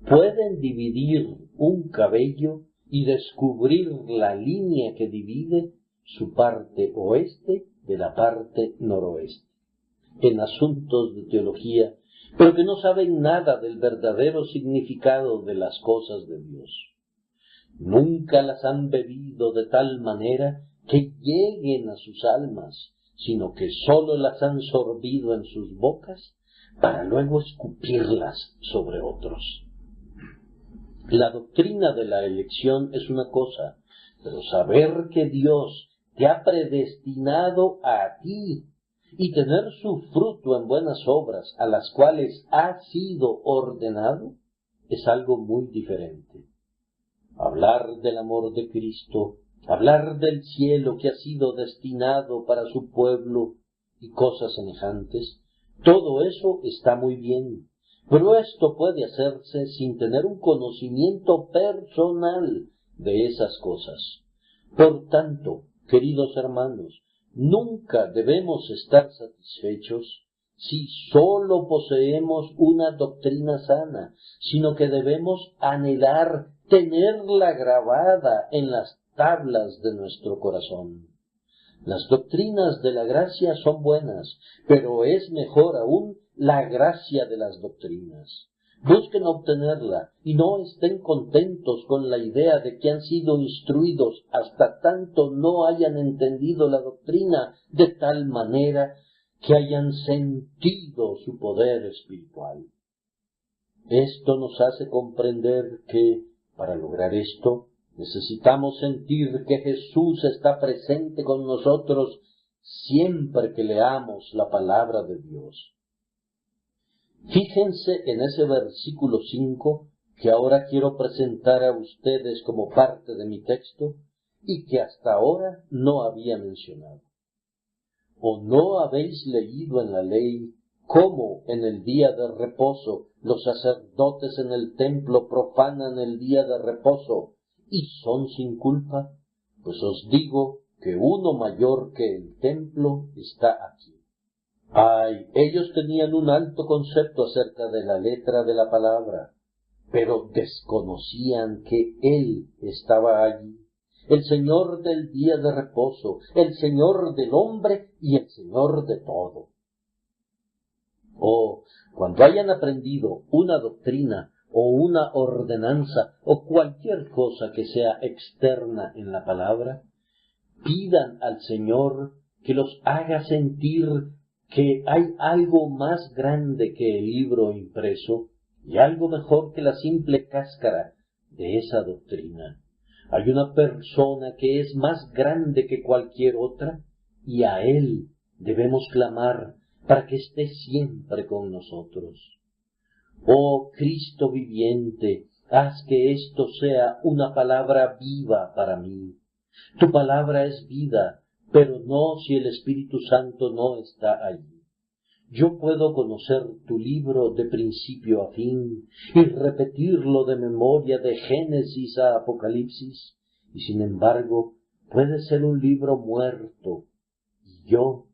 pueden dividir un cabello y descubrir la línea que divide su parte oeste de la parte noroeste, en asuntos de teología, pero que no saben nada del verdadero significado de las cosas de Dios. Nunca las han bebido de tal manera que lleguen a sus almas, sino que sólo las han sorbido en sus bocas para luego escupirlas sobre otros. La doctrina de la elección es una cosa, pero saber que Dios te ha predestinado a ti y tener su fruto en buenas obras a las cuales has sido ordenado es algo muy diferente. Hablar del amor de Cristo, hablar del cielo que ha sido destinado para su pueblo y cosas semejantes, todo eso está muy bien. Pero esto puede hacerse sin tener un conocimiento personal de esas cosas. Por tanto, queridos hermanos, nunca debemos estar satisfechos si sólo poseemos una doctrina sana, sino que debemos anhelar tenerla grabada en las tablas de nuestro corazón. Las doctrinas de la gracia son buenas, pero es mejor aún la gracia de las doctrinas. Busquen obtenerla y no estén contentos con la idea de que han sido instruidos hasta tanto no hayan entendido la doctrina de tal manera que hayan sentido su poder espiritual. Esto nos hace comprender que, para lograr esto, necesitamos sentir que Jesús está presente con nosotros siempre que leamos la palabra de Dios. Fíjense en ese versículo 5 que ahora quiero presentar a ustedes como parte de mi texto y que hasta ahora no había mencionado. ¿O no habéis leído en la ley cómo en el día de reposo los sacerdotes en el templo profanan el día de reposo y son sin culpa? Pues os digo que uno mayor que el templo está aquí. Ay, ellos tenían un alto concepto acerca de la letra de la palabra, pero desconocían que Él estaba allí, el Señor del día de reposo, el Señor del hombre y el Señor de todo. Oh, cuando hayan aprendido una doctrina o una ordenanza o cualquier cosa que sea externa en la palabra, pidan al Señor que los haga sentir que hay algo más grande que el libro impreso y algo mejor que la simple cáscara de esa doctrina. Hay una persona que es más grande que cualquier otra y a Él debemos clamar para que esté siempre con nosotros. Oh Cristo viviente, haz que esto sea una palabra viva para mí. Tu palabra es vida, pero no si el Espíritu Santo no está allí. Yo puedo conocer tu libro de principio a fin y repetirlo de memoria de Génesis a Apocalipsis, y sin embargo puede ser un libro muerto y yo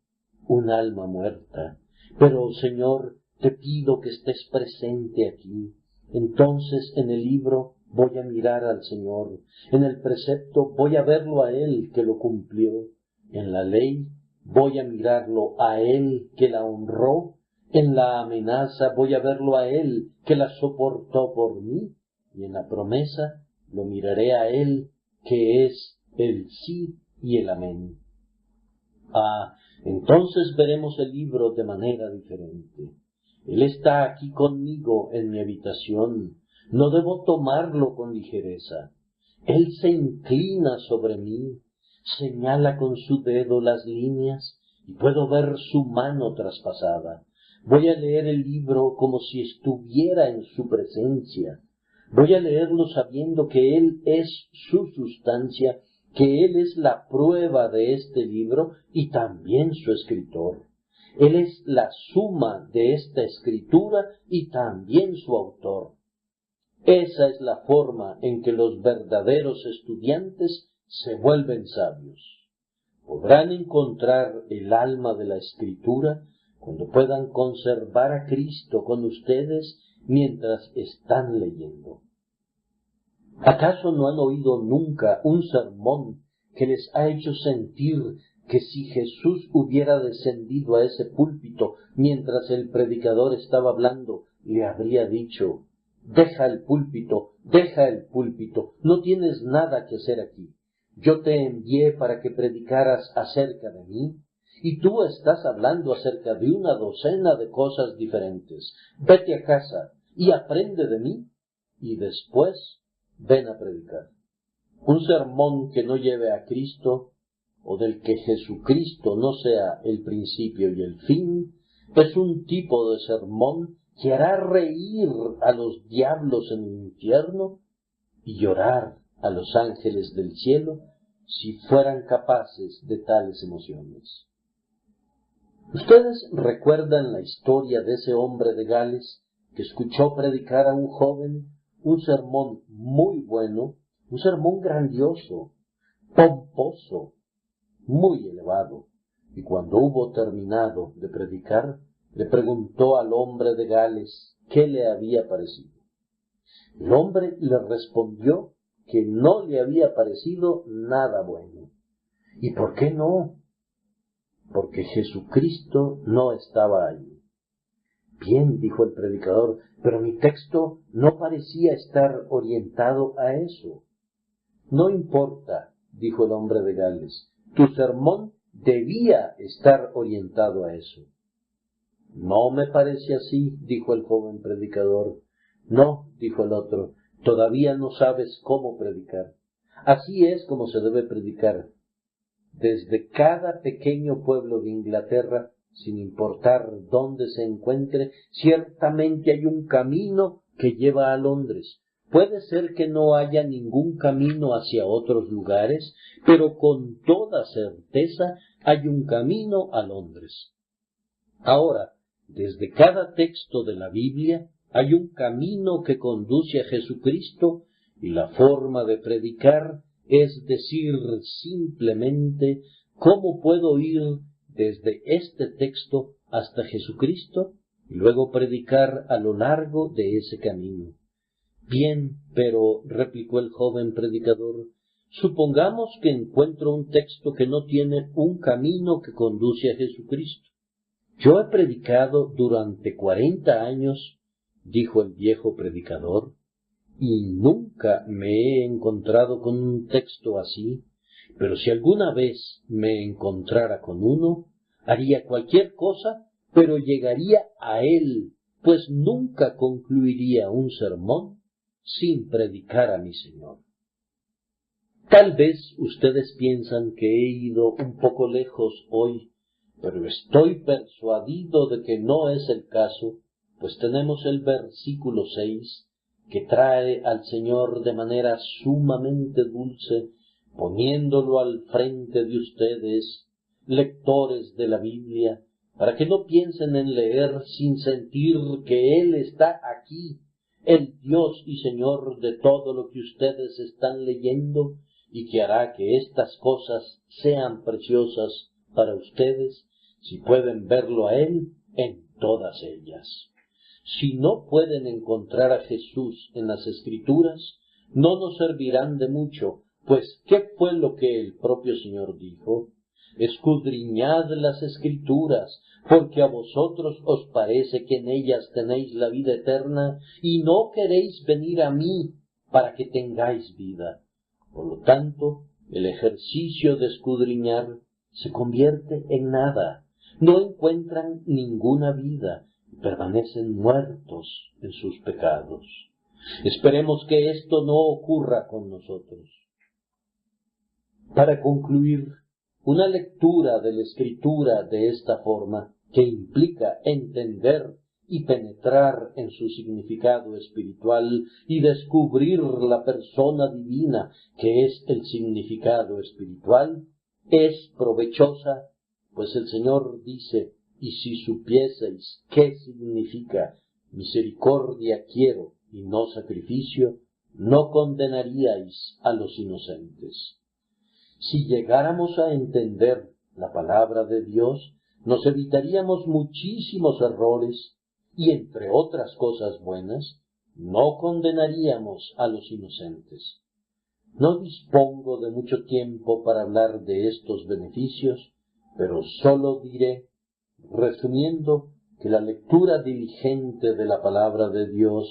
un alma muerta. Pero, Señor, te pido que estés presente aquí. Entonces en el libro voy a mirar al Señor, en el precepto voy a verlo a Él que lo cumplió, en la ley voy a mirarlo a Él que la honró, en la amenaza voy a verlo a Él que la soportó por mí, y en la promesa lo miraré a Él que es el sí y el amén. Entonces veremos el libro de manera diferente. Él está aquí conmigo en mi habitación. No debo tomarlo con ligereza. Él se inclina sobre mí, señala con su dedo las líneas y puedo ver su mano traspasada. Voy a leer el libro como si estuviera en su presencia. Voy a leerlo sabiendo que Él es su sustancia, que Él es la prueba de este libro y también su escritor. Él es la suma de esta escritura y también su autor. Esa es la forma en que los verdaderos estudiantes se vuelven sabios. Podrán encontrar el alma de la escritura cuando puedan conservar a Cristo con ustedes mientras están leyendo. ¿Acaso no han oído nunca un sermón que les ha hecho sentir que si Jesús hubiera descendido a ese púlpito mientras el predicador estaba hablando, le habría dicho: deja el púlpito, no tienes nada que hacer aquí. Yo te envié para que predicaras acerca de mí, y tú estás hablando acerca de una docena de cosas diferentes. Vete a casa y aprende de mí, y después ven a predicar. Un sermón que no lleve a Cristo, o del que Jesucristo no sea el principio y el fin, es un tipo de sermón que hará reír a los diablos en el infierno y llorar a los ángeles del cielo si fueran capaces de tales emociones. ¿Ustedes recuerdan la historia de ese hombre de Gales que escuchó predicar a un joven un sermón muy bueno, un sermón grandioso, pomposo, muy elevado? Y cuando hubo terminado de predicar, le preguntó al hombre de Gales qué le había parecido. El hombre le respondió que no le había parecido nada bueno. ¿Y por qué no? Porque Jesucristo no estaba allí. Bien, dijo el predicador, pero mi texto no parecía estar orientado a eso. No importa, dijo el hombre de Gales, tu sermón debía estar orientado a eso. No me parece así, dijo el joven predicador. No, dijo el otro, todavía no sabes cómo predicar. Así es como se debe predicar. Desde cada pequeño pueblo de Inglaterra, sin importar dónde se encuentre, ciertamente hay un camino que lleva a Londres. Puede ser que no haya ningún camino hacia otros lugares, pero con toda certeza hay un camino a Londres. Ahora, desde cada texto de la Biblia hay un camino que conduce a Jesucristo y la forma de predicar es decir simplemente cómo puedo ir desde este texto hasta Jesucristo y luego predicar a lo largo de ese camino. Bien, pero, replicó el joven predicador, supongamos que encuentro un texto que no tiene un camino que conduce a Jesucristo. Yo he predicado durante 40 años, dijo el viejo predicador, y nunca me he encontrado con un texto así, pero si alguna vez me encontrara con uno, haría cualquier cosa, pero llegaría a él, pues nunca concluiría un sermón sin predicar a mi Señor. Tal vez ustedes piensan que he ido un poco lejos hoy, pero estoy persuadido de que no es el caso, pues tenemos el versículo 6, que trae al Señor de manera sumamente dulce, poniéndolo al frente de ustedes, lectores de la Biblia, para que no piensen en leer sin sentir que Él está aquí, el Dios y Señor de todo lo que ustedes están leyendo, y que hará que estas cosas sean preciosas para ustedes, si pueden verlo a Él en todas ellas. Si no pueden encontrar a Jesús en las Escrituras, no nos servirán de mucho, pues ¿qué fue lo que el propio Señor dijo? Escudriñad las Escrituras, porque a vosotros os parece que en ellas tenéis la vida eterna, y no queréis venir a mí para que tengáis vida. Por lo tanto, el ejercicio de escudriñar se convierte en nada. No encuentran ninguna vida y permanecen muertos en sus pecados. Esperemos que esto no ocurra con nosotros. Para concluir, una lectura de la Escritura de esta forma, que implica entender y penetrar en su significado espiritual y descubrir la persona divina que es el significado espiritual, es provechosa, pues el Señor dice: y si supieseis qué significa misericordia quiero y no sacrificio, no condenaríais a los inocentes. Si llegáramos a entender la palabra de Dios, nos evitaríamos muchísimos errores y, entre otras cosas buenas, no condenaríamos a los inocentes. No dispongo de mucho tiempo para hablar de estos beneficios, pero sólo diré, resumiendo, que la lectura diligente de la palabra de Dios,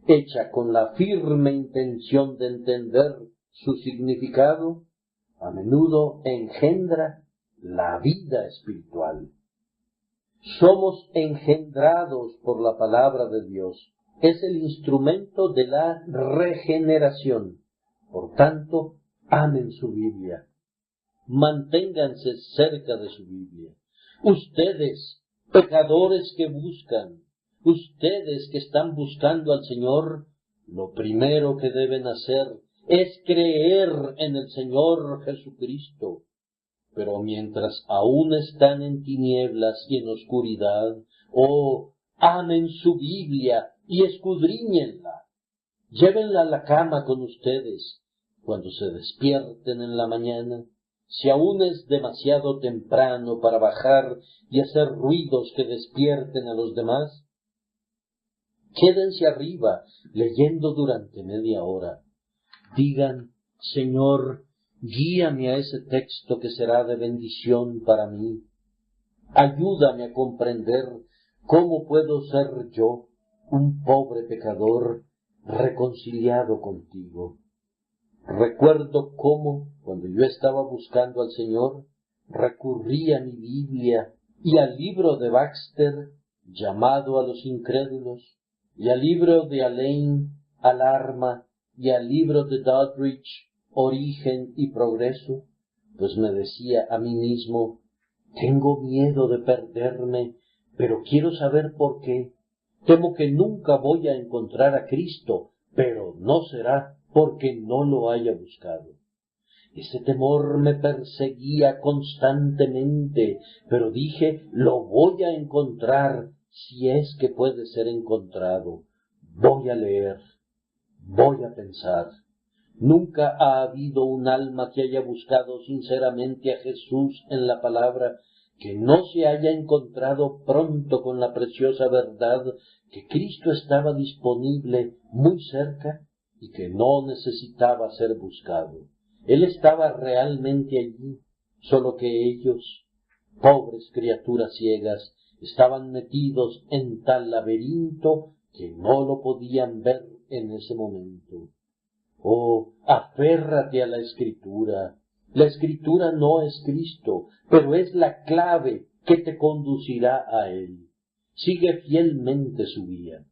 hecha con la firme intención de entender su significado, a menudo engendra la vida espiritual. Somos engendrados por la palabra de Dios. Es el instrumento de la regeneración. Por tanto, amen su Biblia. Manténganse cerca de su Biblia. Ustedes, pecadores que buscan, ustedes que están buscando al Señor, lo primero que deben hacer es creer en el Señor Jesucristo. Pero mientras aún están en tinieblas y en oscuridad, amen su Biblia y escudriñenla. Llévenla a la cama con ustedes. Cuando se despierten en la mañana, si aún es demasiado temprano para bajar y hacer ruidos que despierten a los demás, quédense arriba leyendo durante media hora. Digan: Señor, guíame a ese texto que será de bendición para mí. Ayúdame a comprender cómo puedo ser yo, un pobre pecador, reconciliado contigo. Recuerdo cómo, cuando yo estaba buscando al Señor, recurrí a mi Biblia y al libro de Baxter, llamado a los incrédulos, y al libro de Alain, Alarma, y al libro de Doddridge, Origen y Progreso, pues me decía a mí mismo: tengo miedo de perderme, pero quiero saber por qué. Temo que nunca voy a encontrar a Cristo, pero no será porque no lo haya buscado. Ese temor me perseguía constantemente, pero dije: lo voy a encontrar si es que puede ser encontrado. Voy a leer, voy a pensar. Nunca ha habido un alma que haya buscado sinceramente a Jesús en la palabra que no se haya encontrado pronto con la preciosa verdad que Cristo estaba disponible muy cerca y que no necesitaba ser buscado. Él estaba realmente allí, solo que ellos, pobres criaturas ciegas, estaban metidos en tal laberinto que no lo podían ver en ese momento. Aférrate a la Escritura. La Escritura no es Cristo, pero es la clave que te conducirá a Él. Sigue fielmente su guía.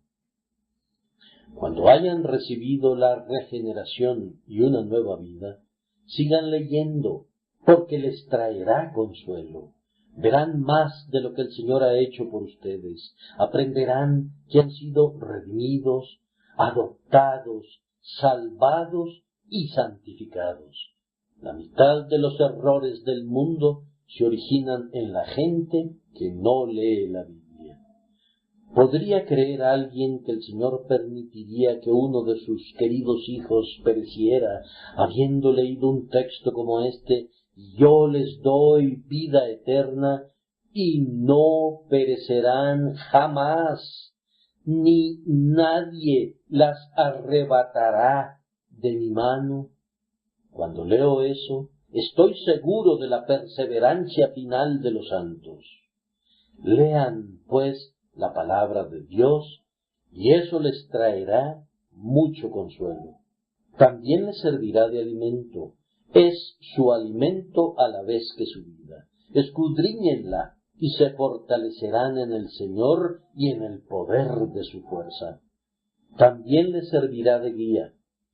Cuando hayan recibido la regeneración y una nueva vida, sigan leyendo, porque les traerá consuelo. Verán más de lo que el Señor ha hecho por ustedes. Aprenderán que han sido redimidos, adoptados, salvados y santificados. La mitad de los errores del mundo se originan en la gente que no lee la Biblia. ¿Podría creer alguien que el Señor permitiría que uno de sus queridos hijos pereciera habiendo leído un texto como este: yo les doy vida eterna y no perecerán jamás, ni nadie las arrebatará de mi mano? Cuando leo eso, estoy seguro de la perseverancia final de los santos. Lean, pues, la palabra de Dios, y eso les traerá mucho consuelo. También les servirá de alimento. Es su alimento a la vez que su vida. Escudriñenla y se fortalecerán en el Señor y en el poder de su fuerza. también le servirá de guía.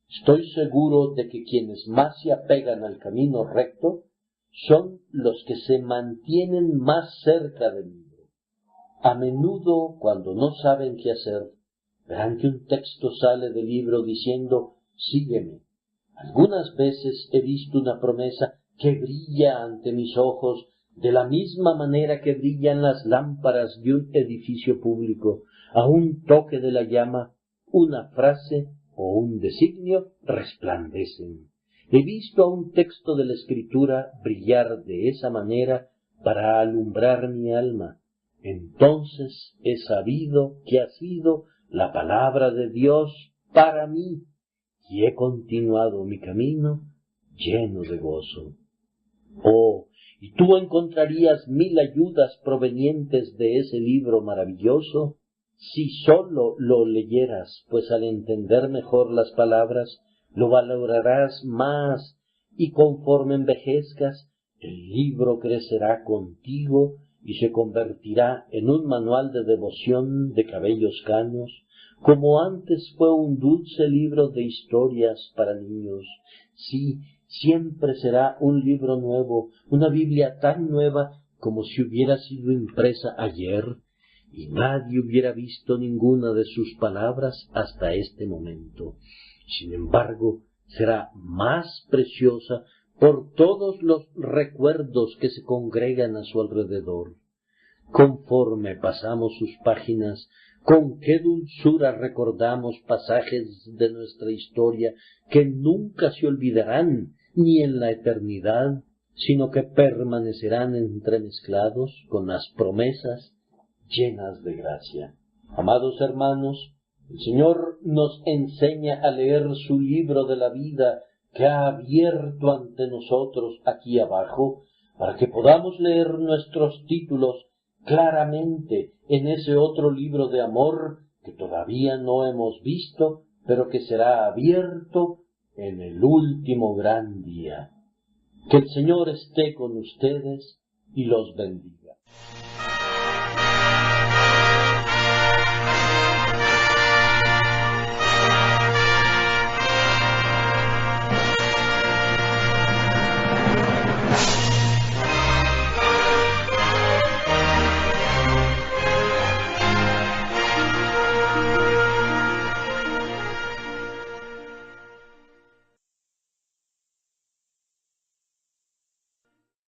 Estoy seguro de que quienes más se apegan al camino recto son los que se mantienen más cerca del libro. A menudo, cuando no saben qué hacer, verán que un texto sale del libro diciendo, sígueme. Algunas veces he visto una promesa que brilla ante mis ojos de la misma manera que brillan las lámparas de un edificio público. A un toque de la llama, una frase o un designio resplandecen. He visto a un texto de la Escritura brillar de esa manera para alumbrar mi alma. Entonces he sabido que ha sido la palabra de Dios para mí y he continuado mi camino lleno de gozo. Oh, y tú encontrarías 1000 ayudas provenientes de ese libro maravilloso si sólo lo leyeras, pues al entender mejor las palabras, lo valorarás más, y conforme envejezcas, el libro crecerá contigo y se convertirá en un manual de devoción de cabellos canos, como antes fue un dulce libro de historias para niños. Sí, siempre será un libro nuevo, una Biblia tan nueva como si hubiera sido impresa ayer, y nadie hubiera visto ninguna de sus palabras hasta este momento. Sin embargo, será más preciosa por todos los recuerdos que se congregan a su alrededor. Conforme pasamos sus páginas, con qué dulzura recordamos pasajes de nuestra historia que nunca se olvidarán ni en la eternidad, sino que permanecerán entremezclados con las promesas llenas de gracia. Amados hermanos, el Señor nos enseña a leer su libro de la vida que ha abierto ante nosotros aquí abajo, para que podamos leer nuestros títulos claramente en ese otro libro de amor que todavía no hemos visto, pero que será abierto en el último gran día. Que el Señor esté con ustedes y los bendiga.